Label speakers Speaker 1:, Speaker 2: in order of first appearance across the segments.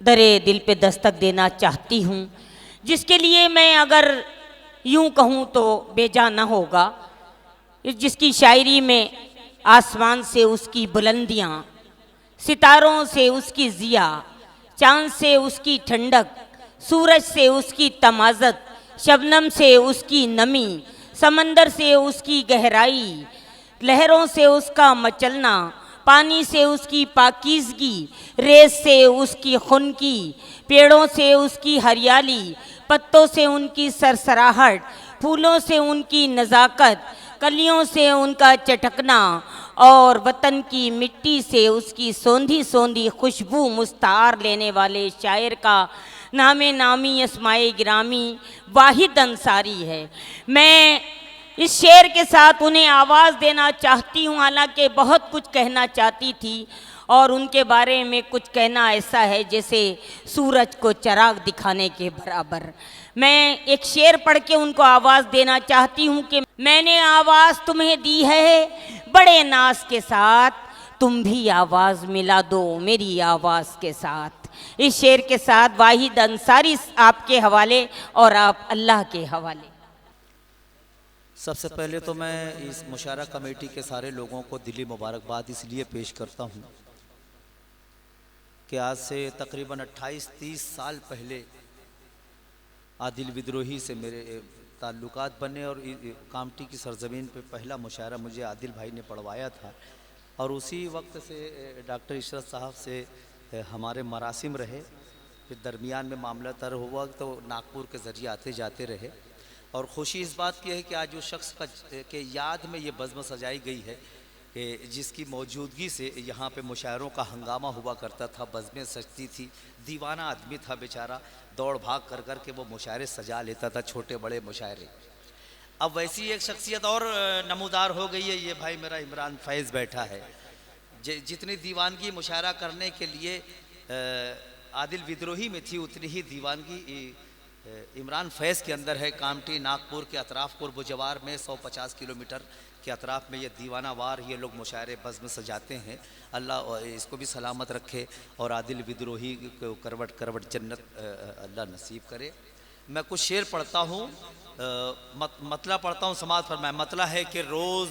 Speaker 1: दरे दिल पे दस्तक देना चाहती हूँ, जिसके लिए मैं अगर यूं कहूँ तो बेजा न होगा। जिसकी शायरी में आसमान से उसकी बुलंदियाँ, सितारों से उसकी ज़िया, चाँद से उसकी ठंडक, सूरज से उसकी तमाज़त, शबनम से उसकी नमी, समंदर से उसकी गहराई, लहरों से उसका मचलना, पानी से उसकी पाकीज़गी, रेत से उसकी खुनकी, पेड़ों से उसकी हरियाली, पत्तों से उनकी सरसराहट, फूलों से उनकी नज़ाकत, कलियों से उनका चटकना और वतन की मिट्टी से उसकी सोंधी सोंधी खुशबू मुस्तार लेने वाले शायर का नामे नामी अस्माए गिरामी वाहिद अंसारी है। मैं इस शेर के साथ उन्हें आवाज़ देना चाहती हूँ, हालांकि बहुत कुछ कहना चाहती थी और उनके बारे में कुछ कहना ऐसा है जैसे सूरज को चिराग दिखाने के बराबर। मैं एक शेर पढ़ के उनको आवाज़ देना चाहती हूँ कि मैंने आवाज़ तुम्हें दी है बड़े नाज के साथ, तुम भी आवाज़ मिला दो मेरी आवाज़ के साथ। इस शेर के साथ वाहिद अंसारी आपके हवाले और आप अल्लाह के हवाले।
Speaker 2: सबसे पहले तो मैं इस मुशायरा कमेटी के सारे लोगों को दिली मुबारकबाद इसलिए पेश करता हूँ कि आज से तकरीबन 28-30 साल पहले आदिल विद्रोही से मेरे ताल्लुकात बने और कामटी की सरजमीन पे पहला मुशायरा मुझे आदिल भाई ने पढ़वाया था और उसी वक्त से डॉक्टर इशरत साहब से हमारे मरासिम रहे। फिर दरमियान में मामला तर हुआ तो नागपुर के ज़रिए आते जाते रहे और ख़ुशी इस बात की है कि आज उस शख्स के याद में ये बज़्म सजाई गई है कि जिसकी मौजूदगी से यहाँ पे मुशायरों का हंगामा हुआ करता था, बज़्में सजती थी। दीवाना आदमी था बेचारा, दौड़ भाग कर कर के वो मुशायरे सजा लेता था, छोटे बड़े मुशायरे। अब वैसी एक शख्सियत और नमूदार हो गई है, ये भाई मेरा इमरान फैज़ बैठा है। जितनी दीवानगी मुशायरा करने के लिए आदिल विद्रोही में थी उतनी ही दीवानगी इमरान फैज़ के अंदर है। कामटी नागपुर के अतराफ़ बुजवार में 150 किलोमीटर के अतराफ़ में ये दीवाना वार ये लोग मुशायरे बज़्म सजाते हैं। अल्लाह इसको भी सलामत रखे और आदिल विद्रोही को करवट करवट जन्नत अल्लाह नसीब करे। मैं कुछ शेर पढ़ता हूँ, मतला पढ़ता हूँ, समाज फरमाए। मतला है कि रोज़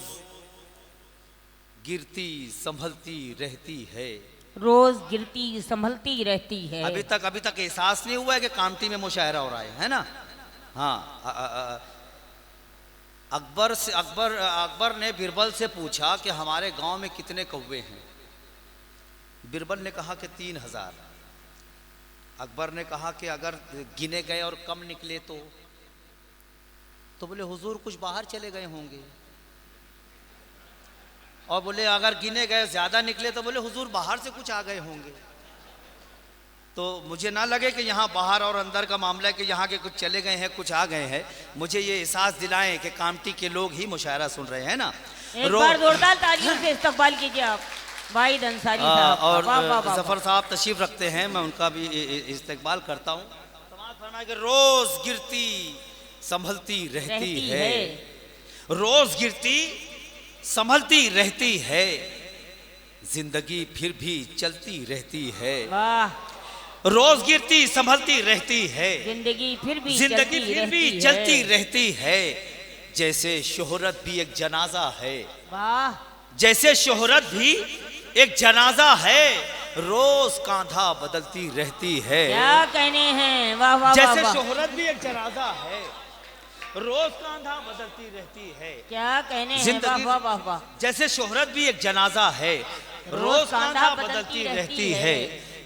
Speaker 2: गिरती संभलती रहती है,
Speaker 1: रोज गिरती संभलती रहती है।
Speaker 2: अभी तक एहसास नहीं हुआ है कि कामटी में मुशायरा हो रहा है ना। हाँ, अकबर ने बिरबल से पूछा कि हमारे गांव में कितने कौवे हैं। बिरबल ने कहा कि 3000। अकबर ने कहा कि अगर गिने गए और कम निकले तो बोले हुजूर कुछ बाहर चले गए होंगे। और बोले अगर गिने गए ज़्यादा निकले तो बोले हुजूर बाहर से कुछ आ गए होंगे। तो मुझे ना लगे कि यहाँ बाहर और अंदर का मामला है कि यहाँ के कुछ चले गए हैं कुछ आ गए हैं। मुझे ये एहसास दिलाएं कि कामटी के लोग ही मुशायरा सुन रहे हैं ना।
Speaker 1: एक बार जोरदार तालियों से इस्तकबाल कीजिए आप वाहिद अंसारी साहब।
Speaker 2: और जफर साहब तशरीफ रखते हैं, मैं उनका भी इस्तकबाल करता हूँ। समाज फरमाए कि रोज़ गिरती संभलती रहती है, रोज़ गिरती संभलती रहती है, जिंदगी फिर भी चलती रहती है।
Speaker 1: वाह।
Speaker 2: रोज गिरती संभलती रहती है,
Speaker 1: जिंदगी फिर भी
Speaker 2: चलती रहती है। जैसे शोहरत भी एक जनाजा है,
Speaker 1: वाह।
Speaker 2: जैसे शोहरत भी एक जनाजा है, रोज कांधा बदलती रहती है।
Speaker 1: क्या कहने हैं, वाह वाह।
Speaker 2: जैसे शोहरत भी एक जनाजा है, रोज कांधा बदलती रहती है।
Speaker 1: क्या कहने हैं, वाह वाह वाह वाह।
Speaker 2: जैसे शोहरत भी एक जनाजा है, रोज कांधा बदलती रहती है।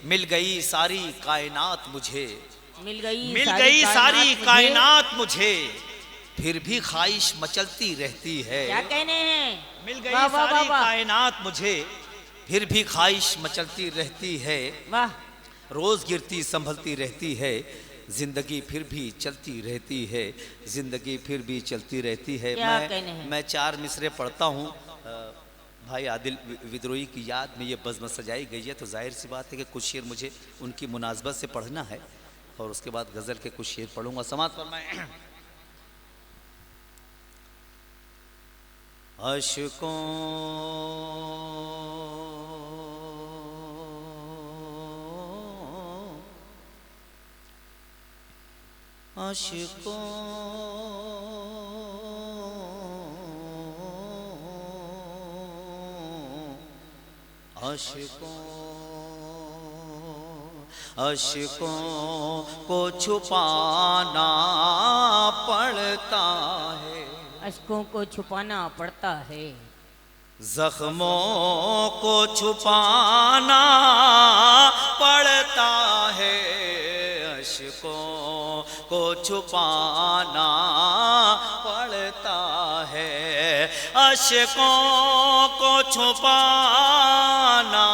Speaker 2: मिल गई सारी कायनात मुझे, मिल गई सारी कायनात मुझे, फिर भी ख्वाहिश मचलती रहती है।
Speaker 1: क्या कहने हैं,
Speaker 2: मिल गई सारी कायनात मुझे, फिर भी ख्वाहिश मचलती रहती है।
Speaker 1: वाह।
Speaker 2: रोज गिरती संभलती रहती है, जिंदगी फिर भी चलती रहती है, जिंदगी फिर भी चलती रहती है। मैं 4 मिसरे पढ़ता हूँ। भाई आदिल विद्रोही की याद में ये बज़्म सजाई गई है, तो जाहिर सी बात है कि कुछ शेर मुझे उनकी मुनासबत से पढ़ना है और उसके बाद गज़ल के कुछ शेर पढ़ूंगा। समाअत फरमाएं। अशकों आशिकों आशिकों आशिकों को छुपाना पड़ता है,
Speaker 1: अश्कों को छुपाना पड़ता है,
Speaker 2: जख्मों को छुपाना पड़ता है, अश्कों को छुपाना पड़ता है, अश्कों को छुपाना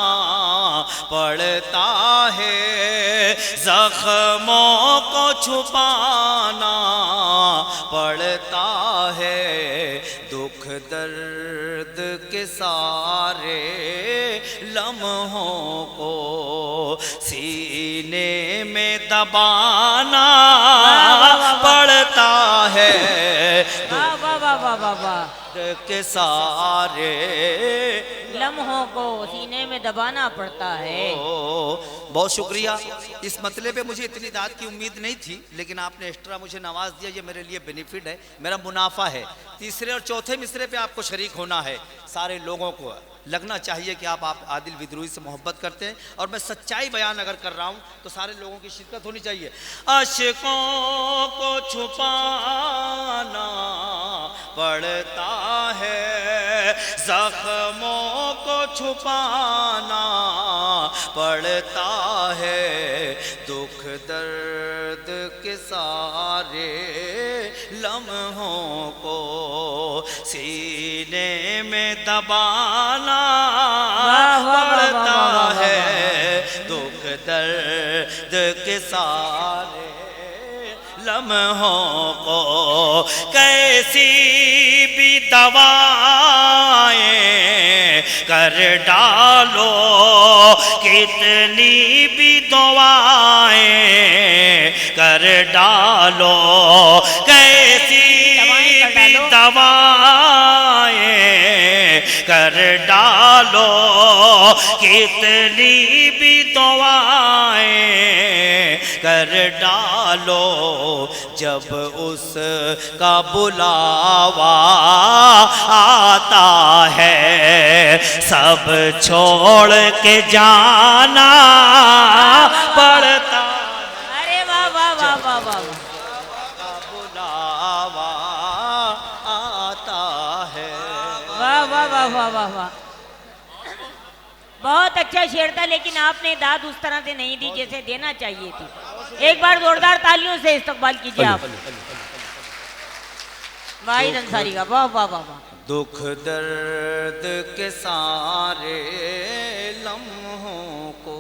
Speaker 2: पड़ता है, जख्मों को छुपाना पड़ता है, दुख दर्द के सारे लम्हों को सीने में दबाना पड़ता है,
Speaker 1: वाह वाह वाह वाह वाह वाह,
Speaker 2: दुख के सारे
Speaker 1: लम्हों को सीने में दबाना पड़ता है।
Speaker 2: बहुत शुक्रिया। इस मतले पे मुझे इतनी दाद की उम्मीद नहीं थी, लेकिन आपने एक्स्ट्रा मुझे नवाज दिया, ये मेरे लिए बेनिफिट है, मेरा मुनाफा है। तीसरे और चौथे मिसरे पे आपको शरीक होना है। सारे लोगों को लगना चाहिए कि आप आदिल विद्रोही से मोहब्बत करते हैं, और मैं सच्चाई बयान अगर कर रहा हूँ तो सारे लोगों की शिरकत होनी चाहिए। आशिकों को छुपाना पड़ता है, जख्मों को छुपाना पड़ता है, दुख दर्द के सारे लम्हों को सीने में दबाना पड़ता है, दुख दर्द के सारे लम्हों को कैसी भी दवाएं कर डालो, कितनी भी दुआएं कर डालो, कैसी भी दवाएं कर डालो, कितनी भी दुआएं कर डालो, जब उसका बुलावा आता है, सब छोड़ के जाना पड़ता।
Speaker 1: अरे वाह वाह वाह वाह वाह,
Speaker 2: बुलावा आता है।
Speaker 1: वाह वाह वाह वाह वाह वाह, बहुत अच्छा शेर था, लेकिन आपने दाद उस तरह से नहीं दी जैसे देना चाहिए थी। एक बार जोरदार तालियों से इस्तकबाल कीजिए आप वाहिद अंसारी का। वाह वाह वाह वाह।
Speaker 2: दुख दर्द के सारे लम्हों को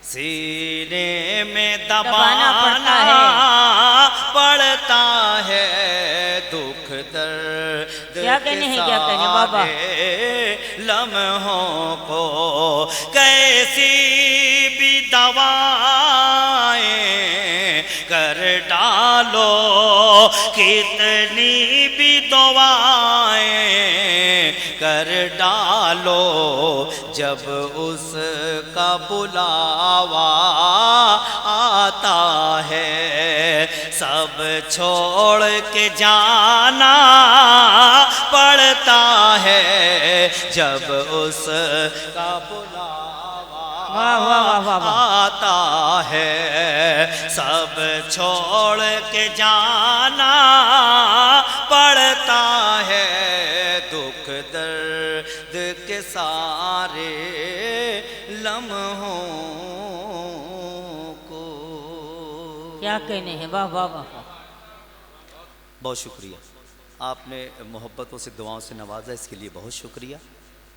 Speaker 2: सीने में दबाना पड़ता है, दुख दर्द
Speaker 1: क्या कहने हैं, क्या कहने बाबा।
Speaker 2: लम्हों को कैसी भी दवाएं कर डालो, कितनी भी दुआएं कर डालो, जब उसका बुलावा आता है, सब छोड़ के जाना पड़ता है, जब उसका बुलावा आता है, सब छोड़ के जाना पड़ता है, दुख दर्द के सारे लम्हों को।
Speaker 1: क्या कहने हैं, वाह वाह वाह वाह।
Speaker 2: बहुत शुक्रिया, आपने मोहब्बतों से दुआओं से नवाजा, इसके लिए बहुत शुक्रिया।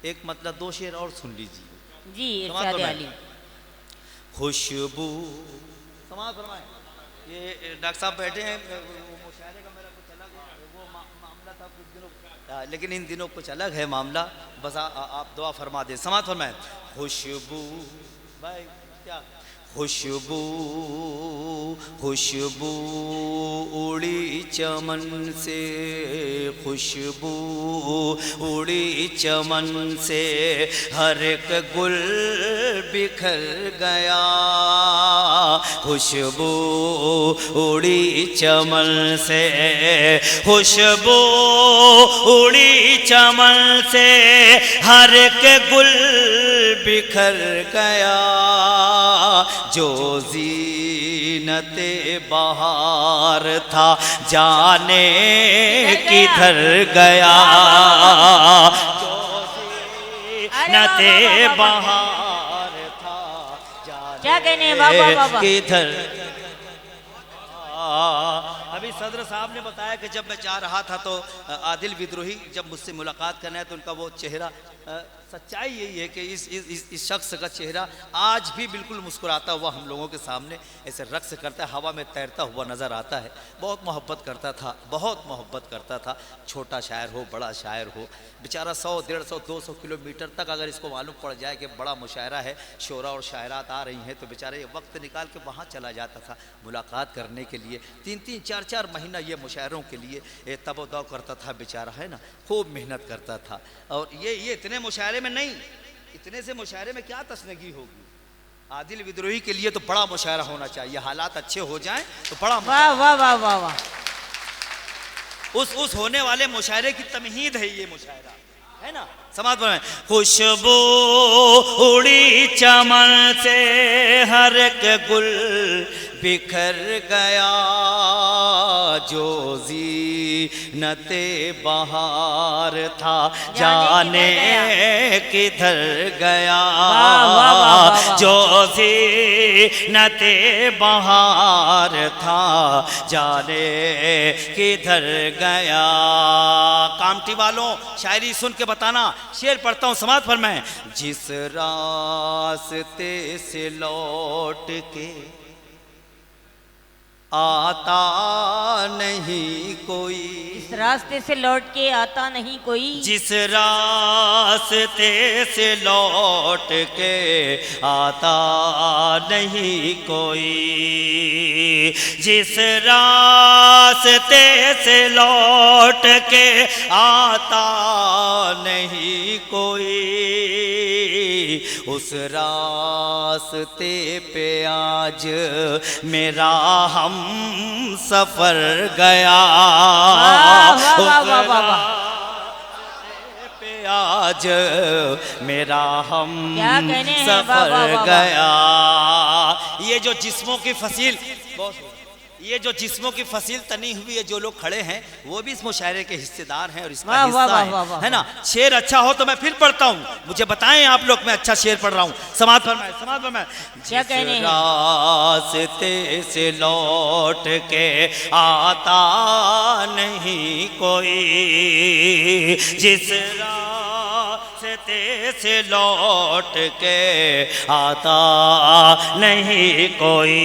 Speaker 2: एक मतलब दो शेर और सुन लीजिए
Speaker 1: जी, इरशाद अली।
Speaker 2: खुशबू समाज फरमाए, ये डॉक्टर साहब बैठे हैं, मुशायरे का मेरा कुछ अलग वो मामला था कुछ दिनों, लेकिन इन दिनों कुछ अलग है मामला, बस आप दुआ फरमा दें। समाज फरमाए, खुशबू भाई क्या खुशबू खुशबू उड़ी चमन से, खुशबू उड़ी चमन से, हर एक गुल बिखर गया। खुशबू उड़ी चमन से, खुशबू उड़ी चमन से, हर एक गुल बिखर गया। जो ज़ीनते बहार था जाने किधर गया। जो ज़ीनते बहार था जाने किधर। अभी सदर साहब ने बताया कि जब मैं जा रहा था तो आदिल विद्रोही जब मुझसे मुलाकात करना है तो उनका वो चेहरा, सच्चाई यही है कि इस शख्स का चेहरा आज भी बिल्कुल मुस्कुराता हुआ हम लोगों के सामने ऐसे रक्स करता है, हवा में तैरता हुआ नज़र आता है। बहुत मोहब्बत करता था, बहुत मोहब्बत करता था। छोटा शायर हो, बड़ा शायर हो, बेचारा 100, 150, 200 किलोमीटर तक अगर इसको मालूम पड़ जाए कि बड़ा मुशायरा है, शोरा और शायरात आ रही हैं, तो बेचारा ये वक्त निकाल के वहाँ चला जाता था मुलाकात करने के लिए। 3-3, 4-4 महीना ये मुशायरों के लिए तबो-दौ करता था बेचारा, है ना, खूब मेहनत करता था। और ये इतने मुशायरे में नहीं, इतने से मुशायरे में क्या तस्नगी होगी। आदिल विद्रोही के लिए तो बड़ा मुशायरा होना चाहिए, हालात अच्छे हो जाएं तो बड़ा।
Speaker 1: वाह वाह वाह वाह वाह।
Speaker 2: उस होने वाले मुशायरे की तमहीद है ये मुशायरा, है ना। समाज में खुशबू उड़ी चमन से, हर एक गुल बिखर गया। जो ज़ीनते बहार था जाने किधर गया। जो ज़ीनते बहार था जाने किधर गया। कामटी वालों शायरी सुन के बताना, शेर पढ़ता हूँ, समाज पर मैं। जिस रास्ते से लौट के आता नहीं कोई,
Speaker 1: इस रास्ते से लौट के आता नहीं कोई,
Speaker 2: जिस रास्ते से लौट के आता नहीं कोई, जिस रास्ते से लौट के आता नहीं कोई, उस रास्ते पे आज मेरा हम सफर गया। उस रास्ते पे आज मेरा हम सफर गया। ये जो जिस्मों की फसील, ये जो जिस्मों की फसील तनी हुई है, जो लोग खड़े हैं वो भी इस मुशायरे के हिस्सेदार हैं और इसका हिस्सा है ना। शेर अच्छा हो तो मैं फिर पढ़ता हूँ, मुझे बताएं आप लोग मैं अच्छा शेर पढ़ रहा हूँ। समाज पर मैं
Speaker 1: क्या कहने हैं?
Speaker 2: रास्ते से लौट के आता नहीं कोई, जिस रास्ते से लौट के आता नहीं कोई,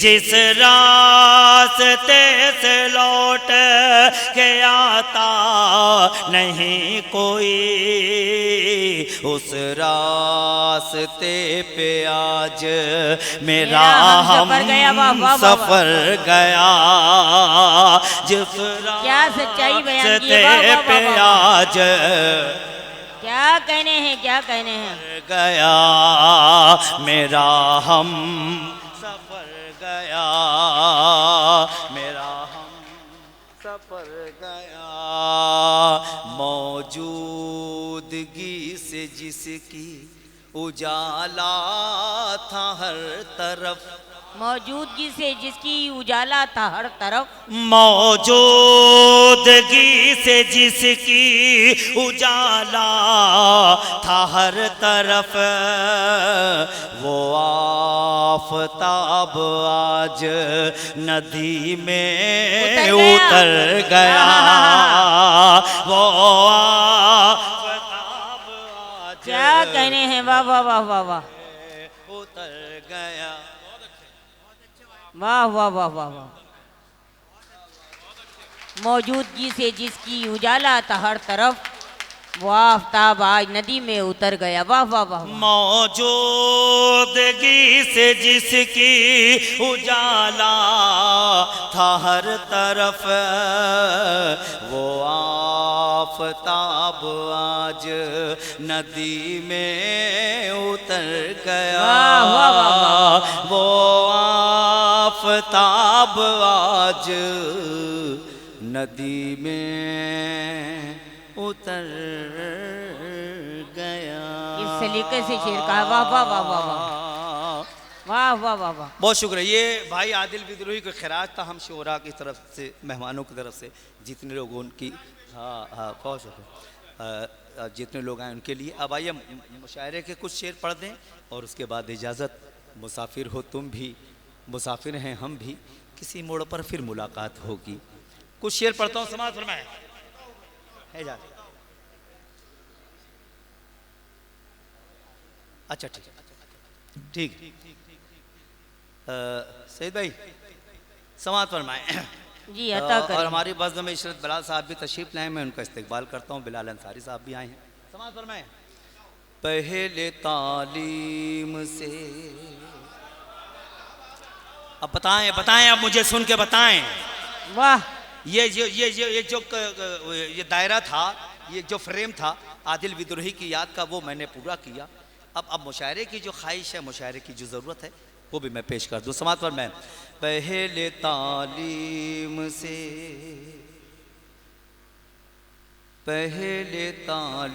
Speaker 2: जिस रास्ते से लौट के आता नहीं कोई, उस रास्ते पे आज मेरा हम सफर गया। जिस रास्ते पे आज
Speaker 1: क्या कहने हैं, क्या कहने हैं,
Speaker 2: गया मेरा हम सफर गया, मेरा हम सफर गया। मौजूदगी से जिसकी उजाला था हर तरफ,
Speaker 1: मौजूदगी से जिसकी उजाला था हर तरफ,
Speaker 2: मौजूदगी से जिसकी उजाला था हर तरफ, वो आफताब आज नदी में उतर गया। वो आफताब आज
Speaker 1: क्या कहने हैं, वाह वाह वाह वाह वाह,
Speaker 2: उतर गया।
Speaker 1: वाह वाह वाह वाह वाह। मौजूदगी से जिसकी उजाला था हर तरफ, वाह आफ्ताब आज नदी में उतर गया। वाह वाह वाह वाह।
Speaker 2: मौजूदगी से जिसकी उजाला था हर तरफ, वो आफताब आज नदी में उतर गया।
Speaker 1: वाह वाह वाह वाह।
Speaker 2: वो आफताब आज नदी में उतर गया।
Speaker 1: इस सलीके से शेर कहा। वाह वाह वाह वाह वाह वाह वाह वाह वाह।
Speaker 2: बहुत शुक्रिया। ये भाई आदिल विद्रोही को खिराज था हम शोरा की तरफ से, मेहमानों की तरफ से, जितने लोगों की। हाँ हाँ बहुत शुक्रिया। जितने लोग आए उनके लिए। अब आइए मुशायरे के कुछ शेर पढ़ दें और उसके बाद इजाज़त। मुसाफिर हो तुम भी, मुसाफिर हैं हम भी, किसी मोड़ पर फिर मुलाकात होगी। कुछ शेर पढ़ता हूँ, समाज फरमाए है जा। अच्छा ठीक ठीक। सईद भाई समाज फरमाए।
Speaker 1: जी अता करें।
Speaker 2: और हमारी बज़्म में इशरत बिलाल साहब भी तशरीफ लाए, मैं उनका इस्तकबाल करता हूँ। बिलाल अंसारी साहब भी आए हैं। समाज फरमाए। पहले तालीम से, अब बताएं बताएं, अब मुझे सुन के बताएं।
Speaker 1: वाह।
Speaker 2: ये जो दायरा था, ये जो फ्रेम था आदिल विद्रोही की याद का, वो मैंने पूरा किया। अब मुशायरे की जो ख्वाहिश है, मुशायरे की जो ज़रूरत है, वो भी मैं पेश कर दूँ। समाज पर मैं पहले तालीम से, पहले तालीम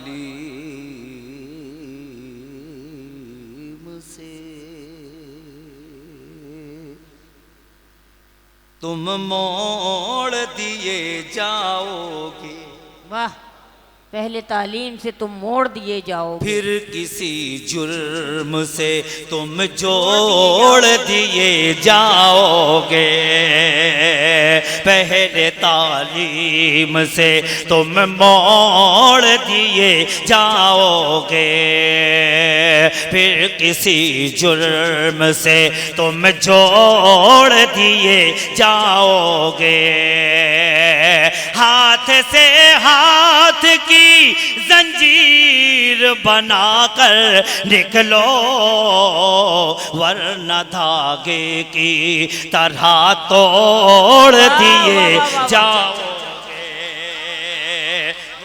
Speaker 2: से तुम मोड़ दिए जाओगे।
Speaker 1: वाह। पहले तालीम से तुम मोड़ दिए जाओ,
Speaker 2: फिर किसी जुर्म से तुम जोड़ दिए जाओगे। पहले तालीम से तुम मोड़ दिए जाओगे, फिर किसी जुर्म से तुम जोड़ दिए जाओगे। हाथ से हाथ की जंजीर बनाकर निकलो, वरना धागे की तरह तोड़ दिए जाओगे।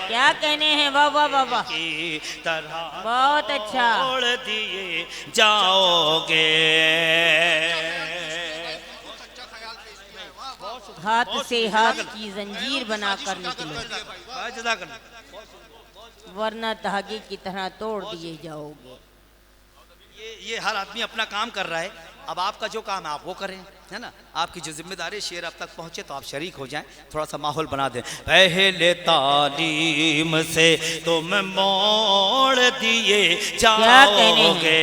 Speaker 1: क्या कहने हैं। वाह वाह वाह वाह।
Speaker 2: की तरह
Speaker 1: बहुत अच्छा।
Speaker 2: तोड़ दिए जाओगे।
Speaker 1: हाथ से हाथ की जंजीर बनाकर निकलो, वरना धागे की तरह तोड़ दिए जाओगे।
Speaker 2: ये हर आदमी अपना काम कर रहा है। अब आपका जो काम है आप वो करें, है ना। आपकी जो जिम्मेदारी, शेर आप तक पहुंचे तो आप शरीक हो जाएं, थोड़ा सा माहौल बना दें। पहले तालीम से तुम मोड़ दिए जाओगे,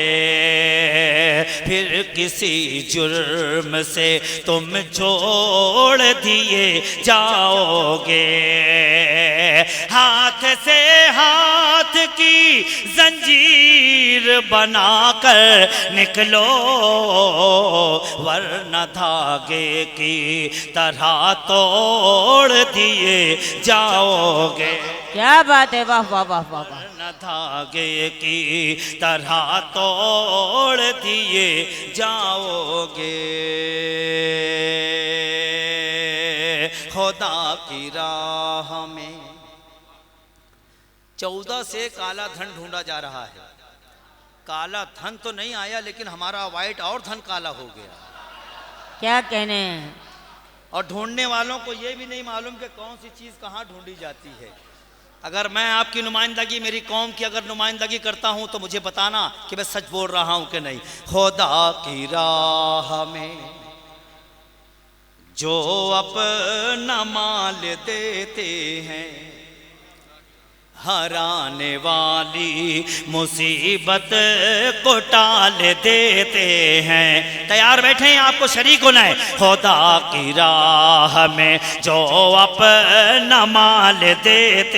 Speaker 2: फिर किसी जुर्म से तुम जोड़ दिए जाओगे। हाथ से हाथ की जंजीर बनाकर निकलो, वरना धागे की तरह तोड़ दिए जाओगे।
Speaker 1: क्या बात है। वाह वाह वाह वाह वाह।
Speaker 2: वरना धागे की तरह तोड़ दिए जाओगे। खुदा की राह में 14 से काला धन ढूंढा जा रहा है। काला धन तो नहीं आया, लेकिन हमारा वाइट और धन काला हो गया।
Speaker 1: क्या कहने हैं।
Speaker 2: और ढूंढने वालों को ये भी नहीं मालूम कि कौन सी चीज़ कहाँ ढूंढी जाती है। अगर मैं आपकी नुमाइंदगी, मेरी कौम की अगर नुमाइंदगी करता हूँ तो मुझे बताना कि मैं सच बोल रहा हूँ कि नहीं। खुदा की राह में जो अपना माल देते हैं, हराने वाली मुसीबत को टाल देते हैं। तैयार बैठे हैं, आपको शरीक होना है। खुदा की राह में जो अपना माल देते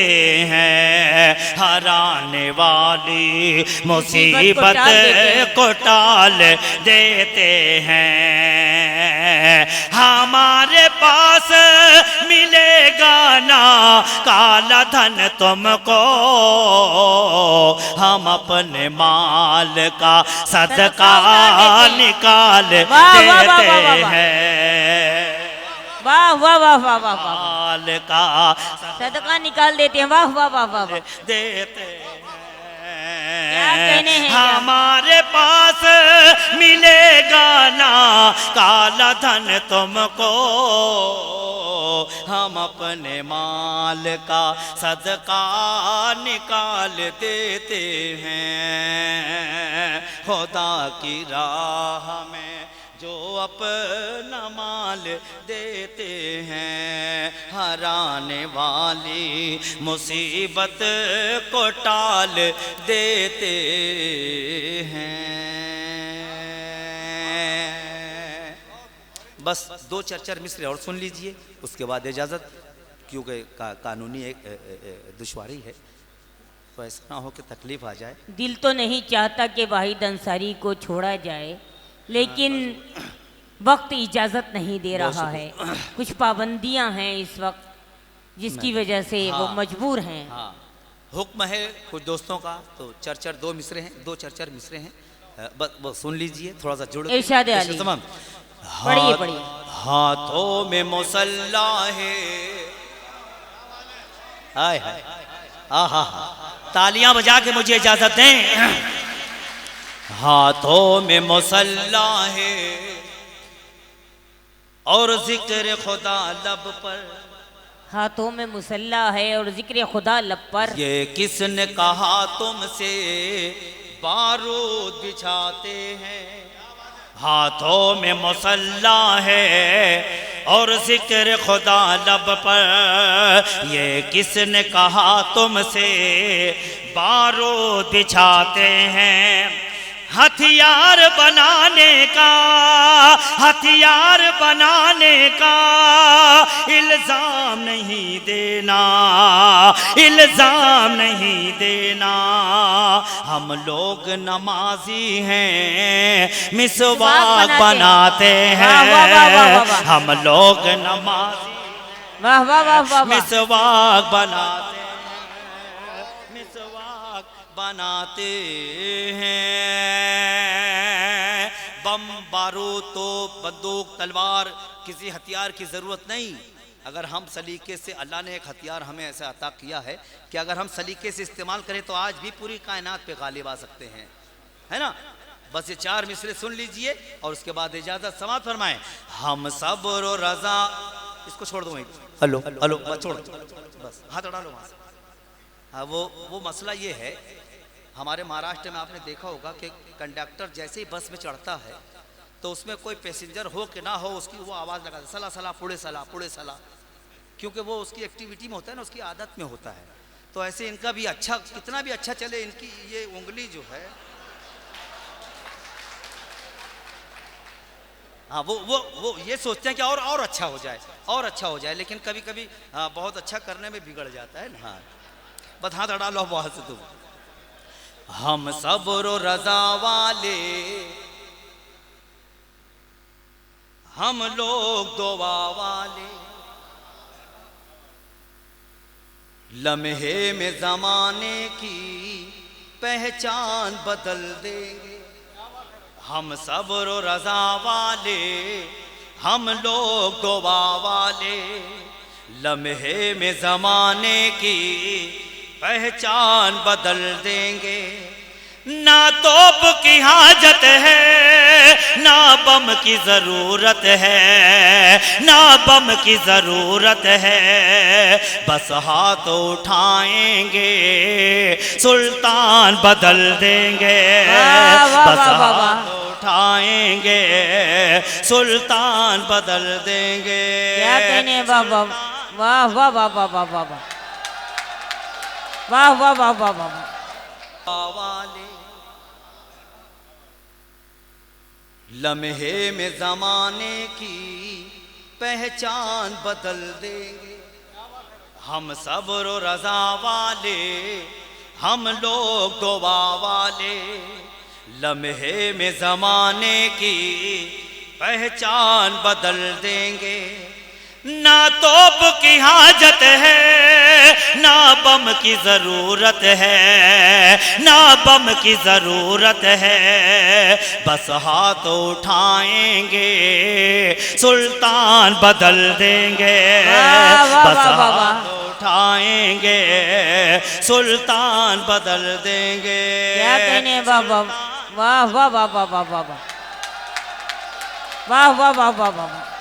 Speaker 2: हैं, हराने वाली मुसीबत को टाल देते हैं। हमारे पास मिलेगा ना
Speaker 3: काला धन तुमको, हम अपने माल का सदका निकाल देते हैं।
Speaker 1: वाह वाह वाह वाह वाह वाह,
Speaker 3: माल का
Speaker 1: सदका निकाल देते हैं। वाह वाह वाह वाह वाह,
Speaker 3: देते
Speaker 1: क्या कहने हैं क्या?
Speaker 3: हमारे पास मिलेगा ना काला धन तुमको, हम अपने माल का सदका निकाल देते हैं। खुदा की राह में जो अपना माल देते हैं, हराने वाली मुसीबत को टाल देते हैं। बस दो चरचर मिसरे और सुन लीजिए, उसके बाद इजाज़त, क्योंकि कानूनी एक दुश्वारी है, तो ऐसा ना हो कि तकलीफ आ जाए।
Speaker 1: दिल तो नहीं चाहता कि वाहिद अंसारी को छोड़ा जाए, लेकिन वक्त इजाज़त नहीं दे रहा है। कुछ पाबंदियां हैं इस वक्त, जिसकी वजह से वो मजबूर हैं।
Speaker 3: हाँ, हुक्म है कुछ दोस्तों का, तो चरचर दो मिसरे हैं, दो चरचर मिसरे हैं, बस सुन लीजिए, थोड़ा सा जुड़
Speaker 1: इरशाद अली,
Speaker 3: तमाम।
Speaker 1: पढ़िए पढ़िए।
Speaker 3: हाथों में मुसल्ला है, हाय हाय, आहा, तालियां बजा के मुझे इजाजत दें। हाथों में मुसल्ला है और जिक्र खुदा लब पर,
Speaker 1: हाथों में मुसल्ला है और जिक्र खुदा लब पर।
Speaker 3: ये किसने कहा तुमसे बारूद बिछाते हैं। हाथों में मुसल्ला है और जिक्र खुदा लब पर, ये किसने कहा तुमसे बारूद बिछाते हैं। हथियार बनाने का, हथियार बनाने का इल्जाम नहीं देना, इल्जाम नहीं देना। हम लोग नमाजी हैं, मिसवाक बनाते हैं। हम लोग नमाजी,
Speaker 1: वाह वाह वाह वाह,
Speaker 3: मिसवाक बनाते हैं, मिसवाक बनाते हैं। बम बारूद तो बंदूक तलवार किसी हथियार की ज़रूरत नहीं। अगर हम सलीके से, अल्लाह ने एक हथियार हमें ऐसा अता किया है कि अगर हम सलीके से इस्तेमाल करें तो आज भी पूरी कायनात पे गालिब आ सकते हैं, है ना। बस ये चार मिसरे सुन लीजिए और उसके बाद इजाज़त समाप्त फरमाएं। हम सब्र और रज़ा, इसको छोड़ दो वहीं, हेलो हेलो, बस छोड़, बस हाथ उड़ा लो वहाँ से। हाँ, वो मसला ये है, हमारे महाराष्ट्र में आपने देखा होगा कि कंडक्टर जैसे ही बस में चढ़ता है तो उसमें कोई पैसेंजर हो कि ना हो, उसकी वो आवाज़ लगाता है, सला सला पुड़े सला पुड़े सला, क्योंकि वो उसकी एक्टिविटी में होता है ना, उसकी आदत में होता है। तो ऐसे इनका भी अच्छा, कितना भी अच्छा चले, इनकी ये उंगली जो है, हाँ, वो ये सोचते हैं कि और अच्छा हो जाए, और अच्छा हो जाए, लेकिन कभी कभी बहुत अच्छा करने में बिगड़ जाता है ना। हाँ, बस हाथ अड़ा लो वहाँ से तुम। हम सब्र और रज़ा वाले, हम लोग दुआ वाले, लम्हे में ज़माने की पहचान बदल देंगे। हम सब्र और रज़ा वाले, हम लोग दुआ वाले, लम्हे में ज़माने की पहचान बदल देंगे। ना तोप की हाजत है, ना बम की ज़रूरत है, ना बम की ज़रूरत है। बस हाथ उठाएंगे, सुल्तान बदल देंगे। बस हाथ उठाएंगे, सुल्तान बदल देंगे।
Speaker 1: क्या कहने, वाह वाह वाह वाह वाह वाह वाह वाह वाह वाह वाह वाह वाह
Speaker 3: वाले, लम्हे में ज़माने की पहचान बदल देंगे। हम सब्र और रज़ा वाले, हम लोग दुआ वाले, लम्हे में ज़माने की पहचान बदल देंगे। ना तोप की हाजत है, ना बम की जरूरत है, ना बम की जरूरत है, बस हाथ उठाएंगे सुल्तान बदल देंगे।
Speaker 1: वाह, वाह,
Speaker 3: बस
Speaker 1: वाह, वाह, वाह।
Speaker 3: हाथ उठाएंगे सुल्तान बदल देंगे।
Speaker 1: क्या कहने बाबा, वाह वाह वाह वाह वाह वाह वाह वाह वाह वाह वाह वाह वाह।